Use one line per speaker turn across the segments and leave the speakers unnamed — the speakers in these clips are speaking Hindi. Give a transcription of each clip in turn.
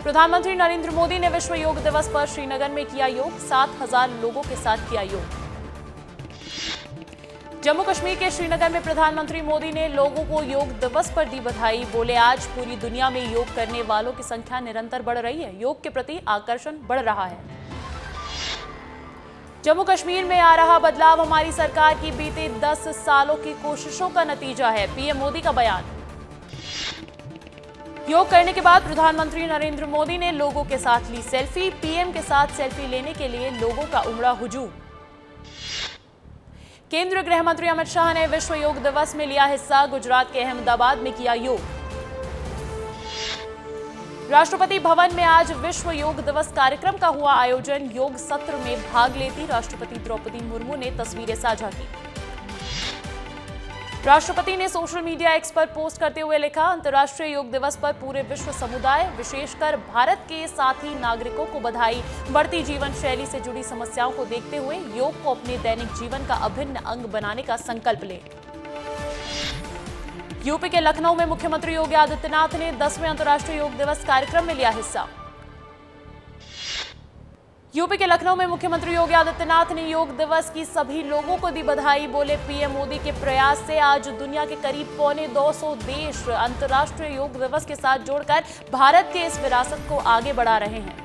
प्रधानमंत्री नरेंद्र मोदी ने विश्व योग दिवस पर श्रीनगर में किया योग, 7,000 लोगों के साथ किया योग। जम्मू कश्मीर के श्रीनगर में प्रधानमंत्री मोदी ने लोगों को योग दिवस पर दी बधाई। बोले, आज पूरी दुनिया में योग करने वालों की संख्या निरंतर बढ़ रही है, योग के प्रति आकर्षण बढ़ रहा है। जम्मू कश्मीर में आ रहा बदलाव हमारी सरकार की बीते 10 सालों की कोशिशों का नतीजा है, पीएम मोदी का बयान। योग करने के बाद प्रधानमंत्री नरेंद्र मोदी ने लोगों के साथ ली सेल्फी। पीएम के साथ सेल्फी लेने के लिए लोगों का उमड़ा हुजूम। केंद्रीय गृह मंत्री अमित शाह ने विश्व योग दिवस में लिया हिस्सा। गुजरात के अहमदाबाद में किया योग। राष्ट्रपति भवन में आज विश्व योग दिवस कार्यक्रम का हुआ आयोजन। योग सत्र में भाग लेती राष्ट्रपति द्रौपदी मुर्मू ने तस्वीरें साझा की। राष्ट्रपति ने सोशल मीडिया एक्स पर पोस्ट करते हुए लिखा, अंतर्राष्ट्रीय योग दिवस पर पूरे विश्व समुदाय, विशेषकर भारत के साथी नागरिकों को बधाई। बढ़ती जीवन शैली से जुड़ी समस्याओं को देखते हुए योग को अपने दैनिक जीवन का अभिन्न अंग बनाने का संकल्प लें। यूपी के लखनऊ में मुख्यमंत्री योगी आदित्यनाथ ने 10वें अंतर्राष्ट्रीय योग दिवस कार्यक्रम में लिया हिस्सा। यूपी के लखनऊ में मुख्यमंत्री योगी आदित्यनाथ ने योग दिवस की सभी लोगों को दी बधाई। बोले, पीएम मोदी के प्रयास से आज दुनिया के करीब 250 देश अंतर्राष्ट्रीय योग दिवस के साथ जोड़कर भारत के इस विरासत को आगे बढ़ा रहे हैं।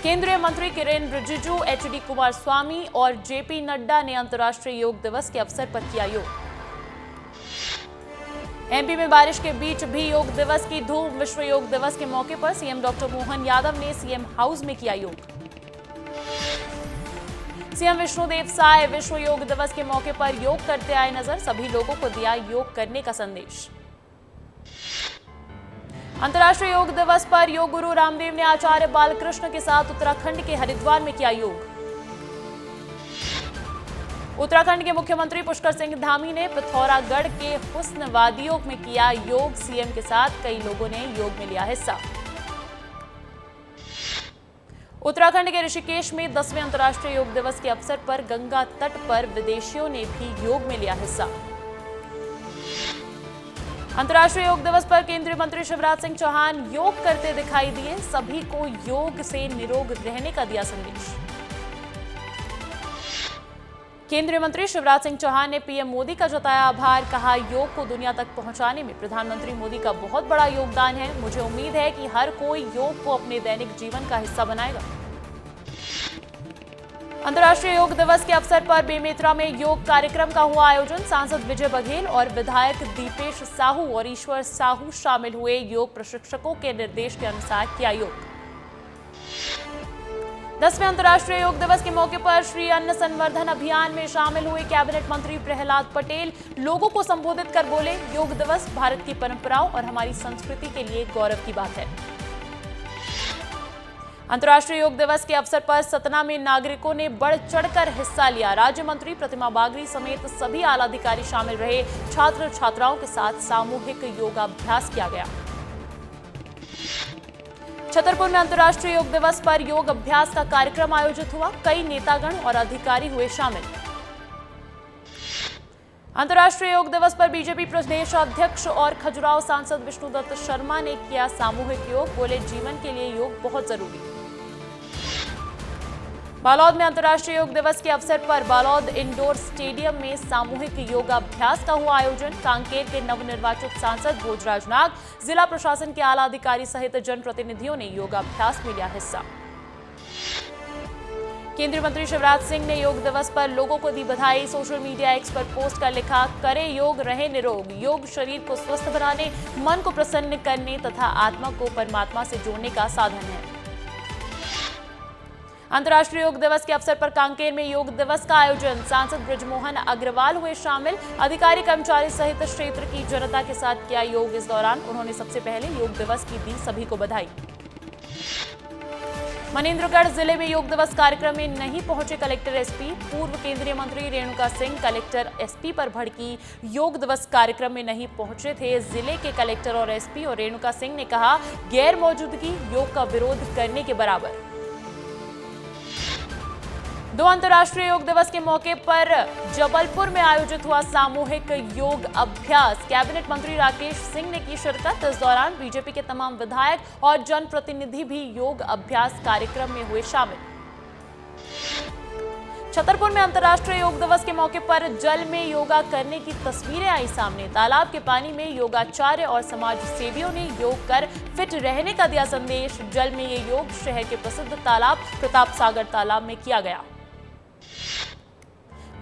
केंद्रीय मंत्री किरेन रिजिजू, एचडी कुमारस्वामी और जेपी नड्डा ने अंतर्राष्ट्रीय योग दिवस के अवसर पर किया योग। एमपी में बारिश के बीच भी योग दिवस की धूम। विश्व योग दिवस के मौके पर सीएम डॉक्टर मोहन यादव ने सीएम हाउस में किया योग। सीएम विष्णुदेव साय विश्व योग दिवस के मौके पर योग करते आए नजर। सभी लोगों को दिया योग करने का संदेश। अंतर्राष्ट्रीय योग दिवस पर योग गुरु रामदेव ने आचार्य बालकृष्ण के साथ उत्तराखंड के हरिद्वार में किया योग। उत्तराखंड के मुख्यमंत्री पुष्कर सिंह धामी ने पिथौरागढ़ के हुस्न वादियों में किया योग। सीएम के साथ कई लोगों ने योग में लिया हिस्सा। उत्तराखंड के ऋषिकेश में 10वें अंतर्राष्ट्रीय योग दिवस के अवसर पर गंगा तट पर विदेशियों ने भी योग में लिया हिस्सा। अंतर्राष्ट्रीय योग दिवस पर केंद्रीय मंत्री शिवराज सिंह चौहान योग करते दिखाई दिए। सभी को योग से निरोग रहने का दिया संदेश। केंद्रीय मंत्री शिवराज सिंह चौहान ने पीएम मोदी का जताया आभार। कहा, योग को दुनिया तक पहुंचाने में प्रधानमंत्री मोदी का बहुत बड़ा योगदान है। मुझे उम्मीद है कि हर कोई योग को अपने दैनिक जीवन का हिस्सा बनाएगा। अंतर्राष्ट्रीय योग दिवस के अवसर पर बेमेतरा में योग कार्यक्रम का हुआ आयोजन। सांसद विजय बघेल और विधायक दीपेश साहू और ईश्वर साहू शामिल हुए। योग प्रशिक्षकों के निर्देश के अनुसार किया योग। 10वें अंतर्राष्ट्रीय योग दिवस के मौके पर श्री अन्न संवर्धन अभियान में शामिल हुए कैबिनेट मंत्री प्रहलाद पटेल लोगों को संबोधित कर बोले, योग दिवस भारत की परंपराओं और हमारी संस्कृति के लिए गौरव की बात है। अंतर्राष्ट्रीय योग दिवस के अवसर पर सतना में नागरिकों ने बढ़ चढ़कर हिस्सा लिया। राज्य मंत्री प्रतिमा बागरी समेत सभी आला अधिकारी शामिल रहे। छात्र छात्राओं के साथ सामूहिक योगाभ्यास किया गया। छतरपुर में अंतर्राष्ट्रीय योग दिवस पर योग अभ्यास का कार्यक्रम आयोजित हुआ। कई नेतागण और अधिकारी हुए शामिल। अंतर्राष्ट्रीय योग दिवस पर बीजेपी प्रदेश अध्यक्ष और खजुराहो सांसद विष्णुदत्त शर्मा ने किया सामूहिक योग। बोले, जीवन के लिए योग बहुत जरूरी है। बालोद में अंतर्राष्ट्रीय योग दिवस के अवसर पर बालोद इंडोर स्टेडियम में सामूहिक योगाभ्यास का हुआ आयोजन। कांकेर के नवनिर्वाचित सांसद भोजराज नाग, जिला प्रशासन के आला अधिकारी सहित जनप्रतिनिधियों ने योगाभ्यास में लिया हिस्सा। केंद्रीय मंत्री शिवराज सिंह ने योग दिवस पर लोगों को दी बधाई। सोशल मीडिया एक्स पर पोस्ट कर लिखा, करें योग, रहे निरोग। योग शरीर को स्वस्थ बनाने, मन को प्रसन्न करने तथा आत्मा को परमात्मा से जोड़ने का साधन है। अंतर्राष्ट्रीय योग दिवस के अवसर पर कांकेर में योग दिवस का आयोजन। सांसद बृजमोहन अग्रवाल हुए शामिल। अधिकारी कर्मचारी सहित क्षेत्र की जनता के साथ किया योग। इस दौरान उन्होंने सबसे पहले योग दिवस की दी सभी को बधाई। मनेंद्रगढ़ जिले में योग दिवस कार्यक्रम में नहीं पहुंचे कलेक्टर एसपी। पूर्व केंद्रीय मंत्री रेणुका सिंह कलेक्टर एसपी पर भड़की। योग दिवस कार्यक्रम में नहीं पहुंचे थे जिले के कलेक्टर और एसपी, और रेणुका सिंह ने कहा, गैर मौजूदगी योग का विरोध करने के बराबर। दो अंतर्राष्ट्रीय योग दिवस के मौके पर जबलपुर में आयोजित हुआ सामूहिक योग अभ्यास। कैबिनेट मंत्री राकेश सिंह ने की शिरकत। इस दौरान बीजेपी के तमाम विधायक और जनप्रतिनिधि भी योग अभ्यास कार्यक्रम में हुए शामिल। छतरपुर में अंतर्राष्ट्रीय योग दिवस के मौके पर जल में योगा करने की तस्वीरें आई सामने। तालाब के पानी में योगाचार्य और समाज सेवियों ने योग कर फिट रहने का दिया संदेश। जल में ये योग शहर के प्रसिद्ध तालाब प्रताप सागर तालाब में किया गया।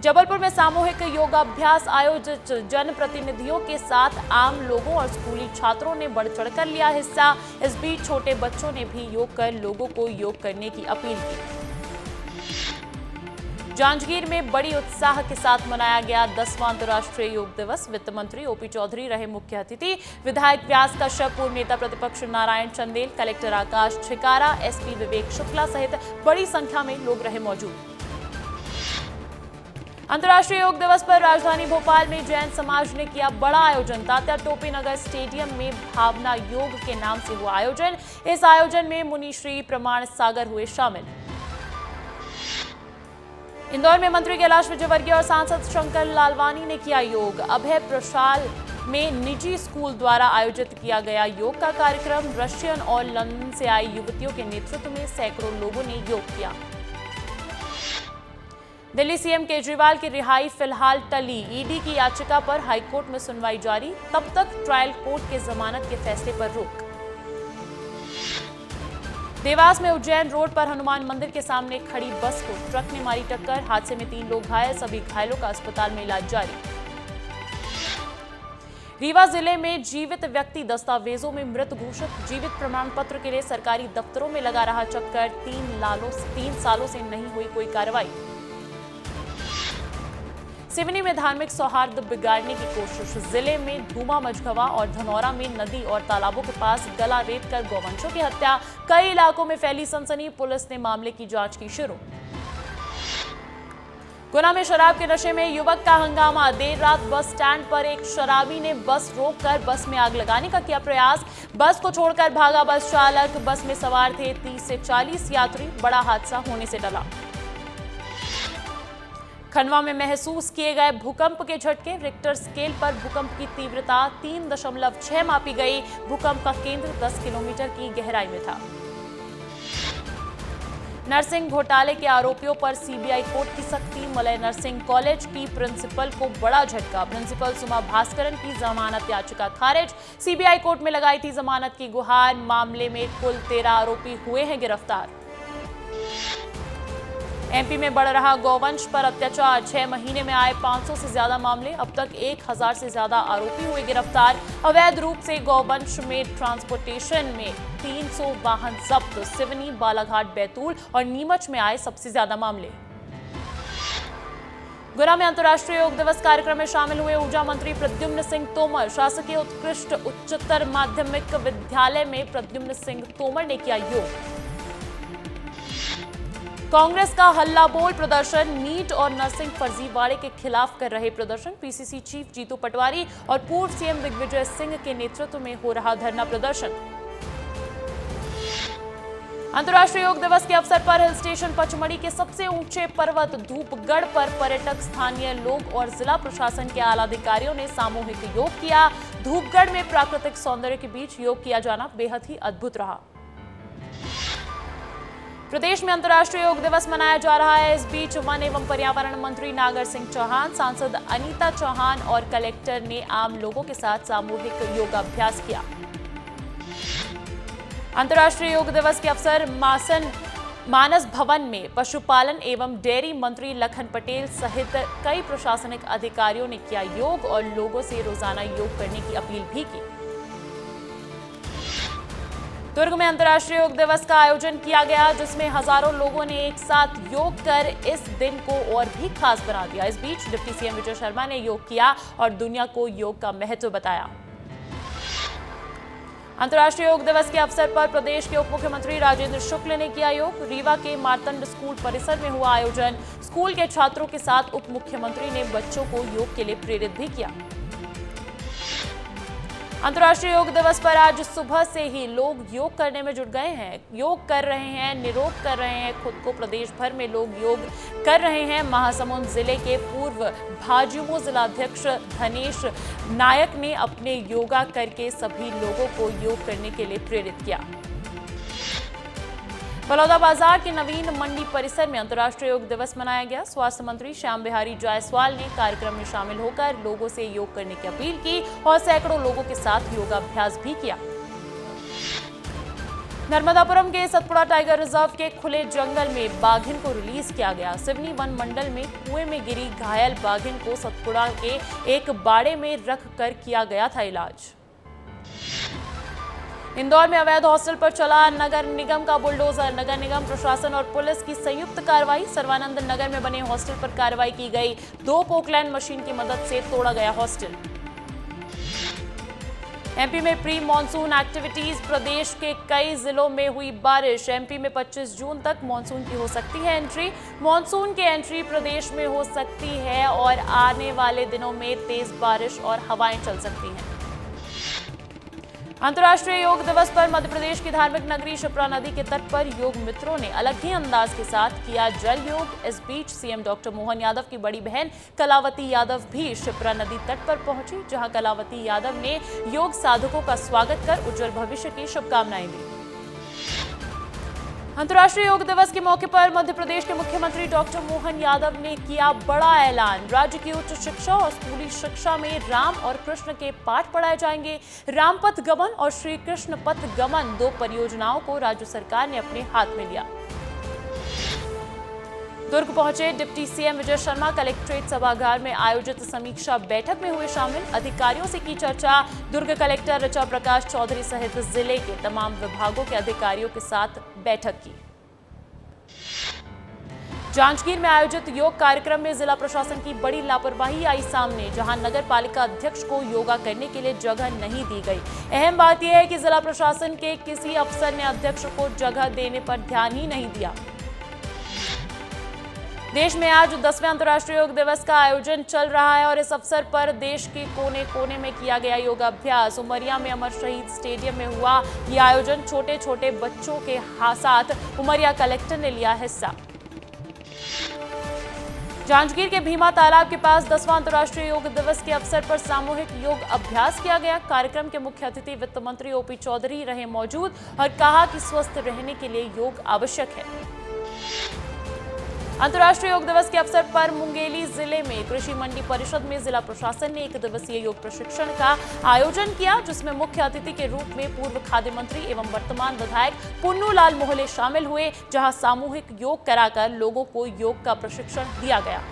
जबलपुर में सामूहिक योगाभ्यास आयोजित। जनप्रतिनिधियों के साथ आम लोगों और स्कूली छात्रों ने बढ़ चढ़कर लिया हिस्सा। इस बीच छोटे बच्चों ने भी योग कर लोगों को योग करने की अपील की। जांजगीर में बड़ी उत्साह के साथ मनाया गया 10वां अंतर्राष्ट्रीय योग दिवस। वित्त मंत्री ओपी चौधरी रहे मुख्य अतिथि। विधायक व्यास कश्यप, पूर्व नेता प्रतिपक्ष नारायण चंदेल, कलेक्टर आकाश छिकारा, एसपी विवेक शुक्ला सहित बड़ी संख्या में लोग रहे मौजूद। अंतर्राष्ट्रीय योग दिवस पर राजधानी भोपाल में जैन समाज ने किया बड़ा आयोजन। तात्या टोपे नगर स्टेडियम में भावना योग के नाम से हुआ आयोजन। इस आयोजन में मुनि श्री प्रमाण सागर हुए शामिल। इंदौर में मंत्री कैलाश विजयवर्गीय और सांसद शंकर लालवानी ने किया योग। अभय प्रशाल में निजी स्कूल द्वारा आयोजित किया गया योग का कार्यक्रम। रशियन और लंदन से आई युवतियों के नेतृत्व में सैकड़ों लोगों ने योग किया। दिल्ली सीएम केजरीवाल की रिहाई फिलहाल टली। ईडी की याचिका पर हाईकोर्ट में सुनवाई जारी। तब तक ट्रायल कोर्ट के जमानत के फैसले पर रोक। देवास में उज्जैन रोड पर हनुमान मंदिर के सामने खड़ी बस को ट्रक ने मारी टक्कर। हादसे में 3 लोग घायल, सभी घायलों का अस्पताल में इलाज जारी। रीवा जिले में जीवित व्यक्ति दस्तावेजों में मृत घोषित। जीवित प्रमाण पत्र के लिए सरकारी दफ्तरों में लगा रहा चक्कर। 3 सालों से नहीं हुई कोई कार्रवाई। सिवनी में धार्मिक सौहार्द बिगाड़ने की कोशिश। जिले में धूमा मझगवा और धनौरा में नदी और तालाबों के पास गला रेत कर गौवंशों की हत्या। कई इलाकों में फैली सनसनी। पुलिस ने मामले की जांच की शुरू। गुना में शराब के नशे में युवक का हंगामा। देर रात बस स्टैंड पर एक शराबी ने बस रोककर बस में आग लगाने का किया प्रयास। बस को छोड़कर भागा बस चालक। बस में सवार थे 30 से 40 यात्री। बड़ा हादसा होने से टला। खंडवा में महसूस किए गए भूकंप के झटके। रिक्टर स्केल पर भूकंप की तीव्रता 3.6 मापी गई। भूकंप का केंद्र 10 किलोमीटर की गहराई में था। नर्सिंग घोटाले के आरोपियों पर सीबीआई कोर्ट की सख्ती। मलय नर्सिंग कॉलेज की प्रिंसिपल को बड़ा झटका। प्रिंसिपल सुमा भास्करन की जमानत याचिका खारिज। सीबीआई कोर्ट में लगाई थी जमानत की गुहार। मामले में कुल 13 आरोपी हुए हैं गिरफ्तार। एमपी में बढ़ रहा गौवंश पर अत्याचार। 6 महीने में आए 500 से ज्यादा मामले। अब तक 1000 से ज्यादा आरोपी हुए गिरफ्तार। अवैध रूप से गौवंश में ट्रांसपोर्टेशन में 300 वाहन जब्त। सिवनी, बालाघाट, बैतूल और नीमच में आए सबसे ज्यादा मामले। गुना में अंतर्राष्ट्रीय योग दिवस कार्यक्रम में शामिल हुए ऊर्जा मंत्री प्रद्युम्न सिंह तोमर। शासकीय उत्कृष्ट उच्चतर माध्यमिक विद्यालय में प्रद्युम्न सिंह तोमर ने किया योग। कांग्रेस का हल्ला बोल प्रदर्शन। नीट और नर्सिंग फर्जीवाड़े के खिलाफ कर रहे प्रदर्शन। पीसीसी चीफ जीतू पटवारी और पूर्व सीएम दिग्विजय सिंह के नेतृत्व में हो रहा धरना प्रदर्शन। अंतर्राष्ट्रीय योग दिवस के अवसर पर हिल स्टेशन पचमढ़ी के सबसे ऊंचे पर्वत धूपगढ़ पर पर्यटक, स्थानीय लोग और जिला प्रशासन के आला अधिकारियों ने सामूहिक योग किया। धूपगढ़ में प्राकृतिक सौंदर्य के बीच योग किया जाना बेहद ही अद्भुत रहा। प्रदेश में अंतर्राष्ट्रीय योग दिवस मनाया जा रहा है। इस बीच वन एवं पर्यावरण मंत्री नागर सिंह चौहान, सांसद अनीता चौहान और कलेक्टर ने आम लोगों के साथ सामूहिक योगाभ्यास किया। अंतर्राष्ट्रीय योग दिवस के अवसर मानस भवन में पशुपालन एवं डेयरी मंत्री लखन पटेल सहित कई प्रशासनिक अधिकारियों ने किया योग और लोगों से रोजाना योग करने की अपील भी की। दुर्ग में अंतर्राष्ट्रीय योग दिवस का आयोजन किया गया, जिसमें हजारों लोगों ने एक साथ योग कर इस दिन को और भी खास बना दिया। इस बीच डिप्टी सीएम विजय शर्मा ने योग किया और दुनिया को योग का महत्व बताया। अंतर्राष्ट्रीय योग दिवस के अवसर पर प्रदेश के उप मुख्यमंत्री राजेंद्र शुक्ल ने किया योग। रीवा के मार्तंड स्कूल परिसर में हुआ आयोजन। स्कूल के छात्रों के साथ उप मुख्यमंत्री ने बच्चों को योग के लिए प्रेरित भी किया। अंतर्राष्ट्रीय योग दिवस पर आज सुबह से ही लोग योग करने में जुट गए हैं। योग कर रहे हैं, निरोग कर रहे हैं खुद को। प्रदेश भर में लोग योग कर रहे हैं। महासमुंद जिले के पूर्व भाजयुमो जिलाध्यक्ष धनेश नायक ने अपने योगा करके सभी लोगों को योग करने के लिए प्रेरित किया। बलौदाबाजार के नवीन मंडी परिसर में अंतर्राष्ट्रीय योग दिवस मनाया गया। स्वास्थ्य मंत्री श्याम बिहारी जायसवाल ने कार्यक्रम में शामिल होकर लोगों से योग करने की अपील की और सैकड़ों लोगों के साथ योगाभ्यास भी किया। नर्मदापुरम के सतपुड़ा टाइगर रिजर्व के खुले जंगल में बाघिन को रिलीज किया गया। सिवनी वन मंडल में कुएं में गिरी घायल बाघिन को सतपुड़ा के एक बाड़े में रख कर किया गया था इलाज। इंदौर में अवैध हॉस्टल पर चला नगर निगम का बुलडोजर। नगर निगम प्रशासन और पुलिस की संयुक्त कार्रवाई। सर्वानंद नगर में बने हॉस्टल पर कार्रवाई की गई। 2 पोकलैंड मशीन की मदद से तोड़ा गया हॉस्टल। एमपी में प्री मॉनसून एक्टिविटीज। प्रदेश के कई जिलों में हुई बारिश। एमपी में 25 जून तक मॉनसून की हो सकती है एंट्री। मॉनसून की एंट्री प्रदेश में हो सकती है और आने वाले दिनों में तेज बारिश और हवाएं चल सकती हैं। अंतर्राष्ट्रीय योग दिवस पर मध्य प्रदेश की धार्मिक नगरी शिप्रा नदी के तट पर योग मित्रों ने अलग ही अंदाज के साथ किया जल योग। इस बीच सीएम डॉक्टर मोहन यादव की बड़ी बहन कलावती यादव भी शिप्रा नदी तट पर पहुंची, जहां कलावती यादव ने योग साधकों का स्वागत कर उज्जवल भविष्य की शुभकामनाएं दी। अंतर्राष्ट्रीय योग दिवस के मौके पर मध्य प्रदेश के मुख्यमंत्री डॉक्टर मोहन यादव ने किया बड़ा ऐलान। राज्य की उच्च शिक्षा और स्कूली शिक्षा में राम और कृष्ण के पाठ पढ़ाए जाएंगे। रामपथ गमन और श्री कृष्ण पथ गमन 2 परियोजनाओं को राज्य सरकार ने अपने हाथ में लिया। दुर्ग पहुंचे deputy CM Vijay Sharma collectorate सभागार में आयोजित समीक्षा बैठक में हुए शामिल। अधिकारियों से की चर्चा। दुर्ग कलेक्टर ऋचा प्रकाश चौधरी सहित जिले के तमाम विभागों के अधिकारियों के साथ बैठक की। जांजगीर में आयोजित योग कार्यक्रम में जिला प्रशासन की बड़ी लापरवाही आई सामने, जहां नगर पालिका अध्यक्ष को योगा करने के लिए जगह नहीं दी गई। अहम बात यह है कि जिला प्रशासन के किसी अफसर ने अध्यक्ष को जगह देने पर ध्यान ही नहीं दिया। देश में आज 10वें अंतर्राष्ट्रीय योग दिवस का आयोजन चल रहा है और इस अवसर पर देश के कोने कोने में किया गया योगाभ्यास। उमरिया में अमर शहीद स्टेडियम में हुआ यह आयोजन। छोटे छोटे बच्चों के साथ उमरिया कलेक्टर ने लिया हिस्सा। जांजगीर के भीमा तालाब के पास 10वां अंतर्राष्ट्रीय योग दिवस के अवसर पर सामूहिक योग अभ्यास किया गया। कार्यक्रम के मुख्य अतिथि वित्त मंत्री ओपी चौधरी रहे मौजूद और कहा कि स्वस्थ रहने के लिए योग आवश्यक है। अंतर्राष्ट्रीय योग दिवस के अवसर पर मुंगेली जिले में कृषि मंडी परिषद में जिला प्रशासन ने 1 दिवसीय योग प्रशिक्षण का आयोजन किया, जिसमें मुख्य अतिथि के रूप में पूर्व खाद्य मंत्री एवं वर्तमान विधायक पुन्नू लाल मोहले शामिल हुए, जहां सामूहिक योग कराकर लोगों को योग का प्रशिक्षण दिया गया।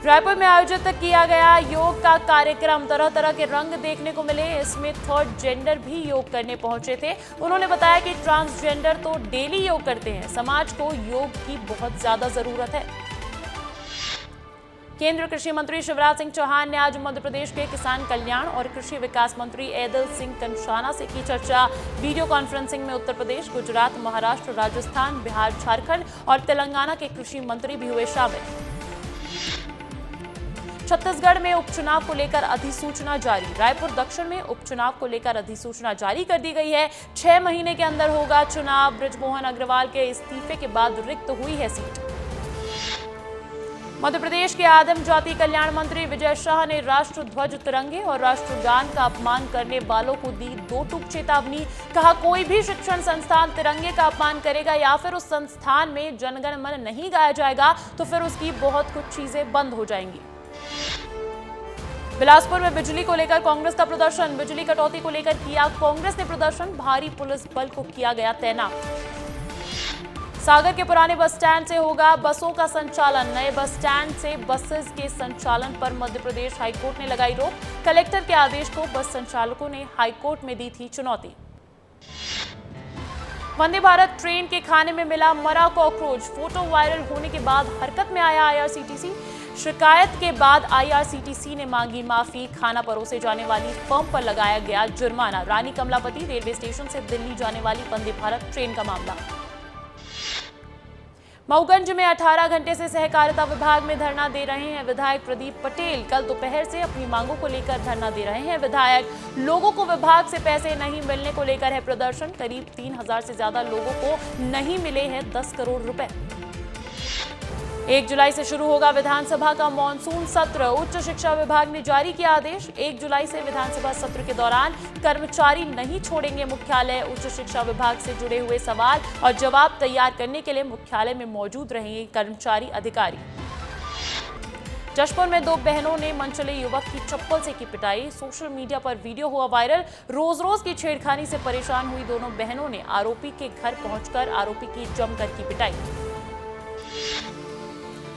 रायपुर में आयोजित किया गया योग का कार्यक्रम। तरह तरह के रंग देखने को मिले। इसमें 3rd जेंडर भी योग करने पहुंचे थे। उन्होंने बताया कि ट्रांसजेंडर तो डेली योग करते हैं, समाज को योग की बहुत ज्यादा जरूरत है। केंद्रीय कृषि मंत्री शिवराज सिंह चौहान ने आज मध्य प्रदेश के किसान कल्याण और कृषि विकास मंत्री ऐदल सिंह कंषाना से की चर्चा। वीडियो कॉन्फ्रेंसिंग में उत्तर प्रदेश, गुजरात, महाराष्ट्र, राजस्थान, बिहार, झारखंड और तेलंगाना के कृषि मंत्री भी हुए शामिल। छत्तीसगढ़ में उपचुनाव को लेकर अधिसूचना जारी। रायपुर दक्षिण में उपचुनाव को लेकर अधिसूचना जारी कर दी गई है। 6 महीने के अंदर होगा चुनाव। बृजमोहन अग्रवाल के इस्तीफे के बाद रिक्त हुई है सीट। मध्य प्रदेश के आदिम जाति कल्याण मंत्री विजय शाह ने राष्ट्र ध्वज, तिरंगे और राष्ट्रगान का अपमान करने वालों को दी 2 टूक चेतावनी। कहा, कोई भी शिक्षण संस्थान तिरंगे का अपमान करेगा या फिर उस संस्थान में जनगण मन नहीं गाया जाएगा तो फिर उसकी बहुत कुछ चीजें बंद हो जाएंगी। बिलासपुर में बिजली को लेकर कांग्रेस का प्रदर्शन। बिजली कटौती को लेकर किया कांग्रेस ने प्रदर्शन। भारी पुलिस बल को किया गया तैनात। सागर के पुराने बस स्टैंड से होगा बसों का संचालन। नए बस स्टैंड से बसेस के संचालन पर मध्य प्रदेश हाईकोर्ट ने लगाई रोक। कलेक्टर के आदेश को बस संचालकों ने हाईकोर्ट में दी थी चुनौती। वंदे भारत ट्रेन के खाने में मिला मरा कॉकरोच। फोटो वायरल होने के बाद हरकत में आया आईआरसीटीसी। शिकायत के बाद आईआरसीटीसी ने मांगी माफी। खाना परोसे जाने वाली फर्म पर लगाया गया जुर्माना। रानी कमलापति रेलवे स्टेशन से दिल्ली जाने वाली वंदे भारत ट्रेन का मामला। मऊगंज में 18 घंटे से सहकारिता विभाग में धरना दे रहे हैं विधायक प्रदीप पटेल। कल दोपहर से अपनी मांगों को लेकर धरना दे रहे हैं विधायक। लोगों को विभाग से पैसे नहीं मिलने को लेकर है प्रदर्शन। करीब 3000 से ज्यादा लोगों को नहीं मिले हैं 10 करोड़ रुपए। 1 जुलाई से शुरू होगा विधानसभा का मॉनसून सत्र। उच्च शिक्षा विभाग ने जारी किया आदेश। 1 जुलाई से विधानसभा सत्र के दौरान कर्मचारी नहीं छोड़ेंगे मुख्यालय। उच्च शिक्षा विभाग से जुड़े हुए सवाल और जवाब तैयार करने के लिए मुख्यालय में मौजूद रहेंगे कर्मचारी अधिकारी। जशपुर में 2 बहनों ने मनचले युवक की चप्पल से की पिटाई। सोशल मीडिया पर वीडियो हुआ वायरल। रोज की छेड़खानी से परेशान हुई दोनों बहनों ने आरोपी के घर पहुंचकर आरोपी की जमकर की पिटाई।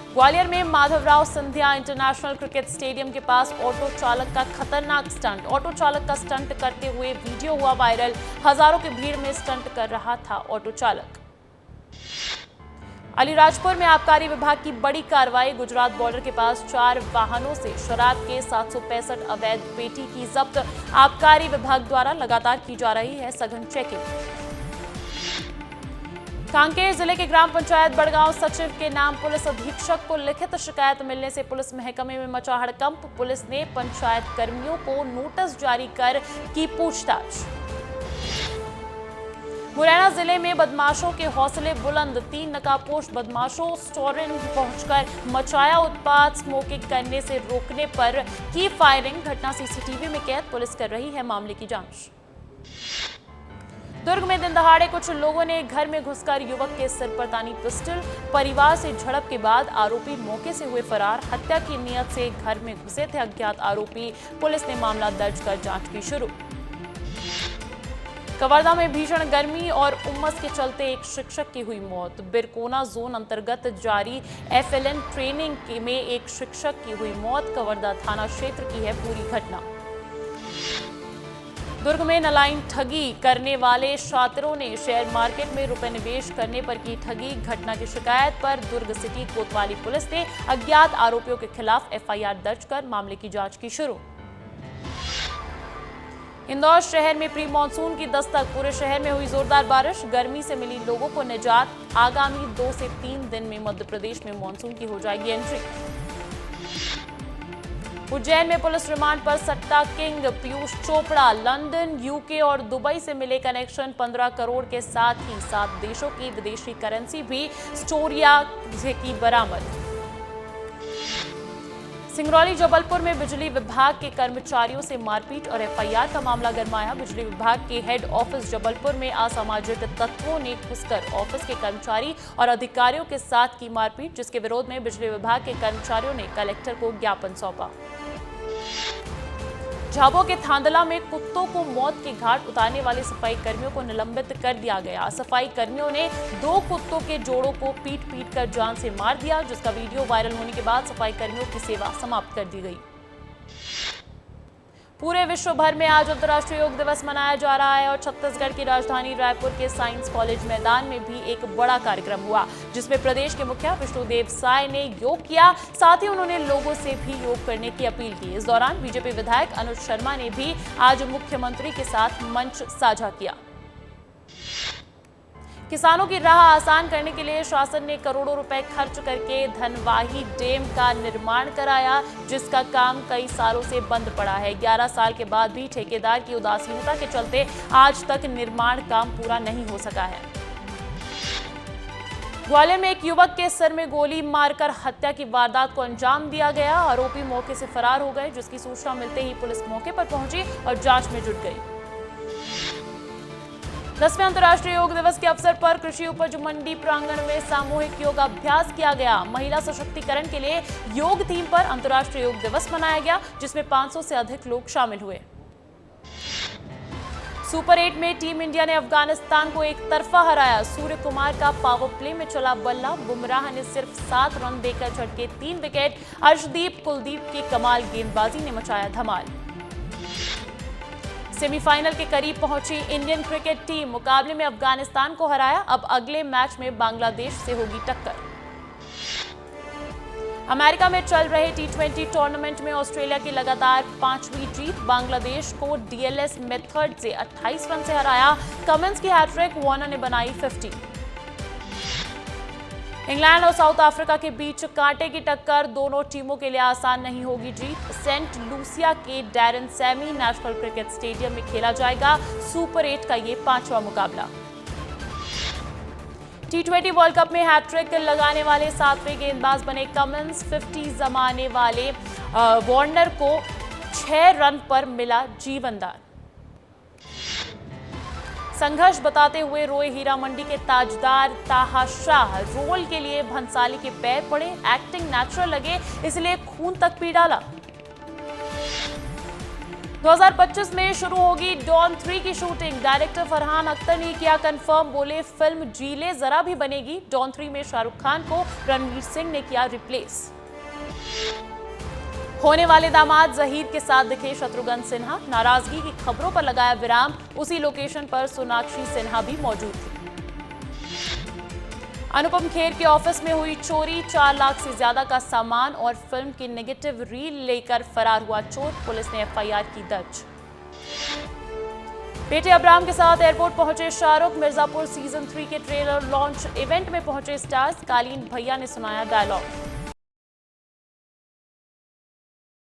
ग्वालियर में Madhavrao Scindia international cricket stadium के पास ऑटो चालक का खतरनाक स्टंट। ऑटो चालक का स्टंट करते हुए वीडियो हुआ वायरल। हजारों की भीड़ में स्टंट कर रहा था ऑटो चालक। अलीराजपुर में आबकारी विभाग की बड़ी कार्रवाई। गुजरात बॉर्डर के पास 4 वाहनों से शराब के 765 अवैध पेटी की जब्त। आबकारी विभाग द्वारा लगातार की जा रही है सघन चेकिंग। कांकेर जिले के ग्राम पंचायत बड़गांव सचिव के नाम पुलिस अधीक्षक को लिखित शिकायत मिलने से पुलिस महकमे में मचा हड़कंप। पुलिस ने पंचायत कर्मियों को नोटिस जारी कर की पूछताछ। मुरैना जिले में बदमाशों के हौसले बुलंद। 3 नकाबपोश बदमाशों स्टोरेन पहुंचकर मचाया उत्पात। स्मोकिंग करने से रोकने पर की फायरिंग। घटना सीसीटीवी में कैद। पुलिस कर रही है मामले की जांच। दुर्ग में दिन दहाड़े कुछ लोगों ने घर में घुसकर युवक के सिर पर तानी पिस्टल। परिवार से झड़प के बाद आरोपी मौके से हुए फरार। हत्या की नीयत से घर में घुसे थे अज्ञात आरोपी। पुलिस ने मामला दर्ज कर जांच की शुरू। कवर्धा में भीषण गर्मी और उमस के चलते एक शिक्षक की हुई मौत। बिरकोना जोन अंतर्गत जारी FLN ट्रेनिंग में एक शिक्षक की हुई मौत। कवर्धा थाना क्षेत्र की है पूरी घटना। दुर्ग में नालायन ठगी करने वाले शातिरों ने शेयर मार्केट में रुपए निवेश करने पर की ठगी। घटना की शिकायत पर दुर्ग सिटी कोतवाली पुलिस ने अज्ञात आरोपियों के खिलाफ FIR दर्ज कर मामले की जांच की शुरू। इंदौर शहर में प्री मानसून की दस्तक। पूरे शहर में हुई जोरदार बारिश। गर्मी से मिली लोगों को निजात। आगामी 2 से 3 दिन में मध्य प्रदेश में मानसून की हो जाएगी एंट्री। उज्जैन में पुलिस रिमांड पर सट्टा king Piyush Chopra. London, UK और दुबई से मिले कनेक्शन। 15 करोड़ के साथ ही 7 देशों की विदेशी करेंसी भी स्टोरिया से की बरामद। सिंगरौली जबलपुर में बिजली विभाग के कर्मचारियों से मारपीट और FIR का मामला गरमाया। बिजली विभाग के हेड ऑफिस जबलपुर में असामाजिक तत्वों ने घुसकर ऑफिस के कर्मचारी और अधिकारियों के साथ की मारपीट, जिसके विरोध में बिजली विभाग के कर्मचारियों ने कलेक्टर को ज्ञापन सौंपा। झाबुआ के थांदला में कुत्तों को मौत के घाट उतारने वाले सफाई कर्मियों को निलंबित कर दिया गया। सफाई कर्मियों ने 2 कुत्तों के जोड़ों को पीट कर जान से मार दिया, जिसका वीडियो वायरल होने के बाद सफाई कर्मियों की सेवा समाप्त कर दी गई। पूरे विश्व भर में आज अंतर्राष्ट्रीय योग दिवस मनाया जा रहा है और छत्तीसगढ़ की राजधानी रायपुर के साइंस कॉलेज मैदान में भी एक बड़ा कार्यक्रम हुआ, जिसमें प्रदेश के मुखिया विष्णुदेव साय ने योग किया। साथ ही उन्होंने लोगों से भी योग करने की अपील की। इस दौरान बीजेपी विधायक अनुज शर्मा ने भी आज मुख्यमंत्री के साथ मंच साझा किया। किसानों की राह आसान करने के लिए शासन ने करोड़ों रुपए खर्च करके धनवाही डैम का निर्माण कराया, जिसका काम कई सालों से बंद पड़ा है। 11 साल के बाद भी ठेकेदार की उदासीनता के चलते आज तक निर्माण काम पूरा नहीं हो सका है। ग्वालियर में एक युवक के सिर में गोली मारकर हत्या की वारदात को अंजाम दिया गया। आरोपी मौके से फरार हो गए, जिसकी सूचना मिलते ही पुलिस मौके पर पहुंची और जांच में जुट गई। 10वें अंतर्राष्ट्रीय योग दिवस के अवसर पर कृषि उपज मंडी प्रांगण में सामूहिक योग अभ्यास किया गया। महिला सशक्तिकरण के लिए योग थीम पर अंतर्राष्ट्रीय योग दिवस मनाया गया, जिसमें 500 से अधिक लोग शामिल हुए। सुपर 8 में टीम इंडिया ने अफगानिस्तान को एक तरफा हराया। सूर्य कुमार का पावर प्ले में चला बल्ला। बुमराह ने सिर्फ 7 रन देकर झटके 3 विकेट। अर्शदीप कुलदीप की कमाल गेंदबाजी ने मचाया धमाल। सेमीफाइनल के करीब पहुंची इंडियन क्रिकेट टीम। मुकाबले में अफगानिस्तान को हराया। अब अगले मैच में बांग्लादेश से होगी टक्कर। अमेरिका में चल रहे T20 टूर्नामेंट में ऑस्ट्रेलिया की लगातार 5वीं जीत। बांग्लादेश को DLS मेथड से 28 रन से हराया। कमिंस की हैट्रिक, वार्नर ने बनाई 50। इंग्लैंड और साउथ अफ्रीका के बीच कांटे की टक्कर, दोनों टीमों के लिए आसान नहीं होगी जीत। सेंट लूसिया के Darren Sami national cricket stadium में खेला जाएगा सुपर 8 का ये 5वां मुकाबला। T20 वर्ल्ड कप में हैट्रिक लगाने वाले 7वें गेंदबाज बने कमिंस। 50 जमाने वाले वार्नर को 6 रन पर मिला जीवनदान। संघर्ष बताते हुए रोए हीरा मंडी के ताजदार ताहा शाह, रोल के लिए भंसाली के पैर पड़े, एक्टिंग नेचुरल लगे इसलिए खून तक पी डाला। 2025 में शुरू होगी डॉन 3 की शूटिंग, डायरेक्टर फरहान अख्तर ने किया कंफर्म, बोले फिल्म जीले जरा भी बनेगी। डॉन 3 में शाहरुख खान को रणवीर सिंह ने किया रिप्लेस। होने वाले दामाद जहीर के साथ दिखे शत्रुघ्न सिन्हा, नाराजगी की खबरों पर लगाया विराम। उसी लोकेशन पर सोनाक्षी सिन्हा भी मौजूद थी। अनुपम खेर के ऑफिस में हुई चोरी, 4 लाख से ज्यादा का सामान और फिल्म की नेगेटिव रील लेकर फरार हुआ चोर, पुलिस ने एफआईआर की दर्ज। बेटे अब्राम के साथ एयरपोर्ट पहुंचे शाहरुख, मिर्जापुर सीजन 3 के ट्रेलर लॉन्च इवेंट में पहुंचे स्टार्स, कालीन भैया ने सुनाया डायलॉग।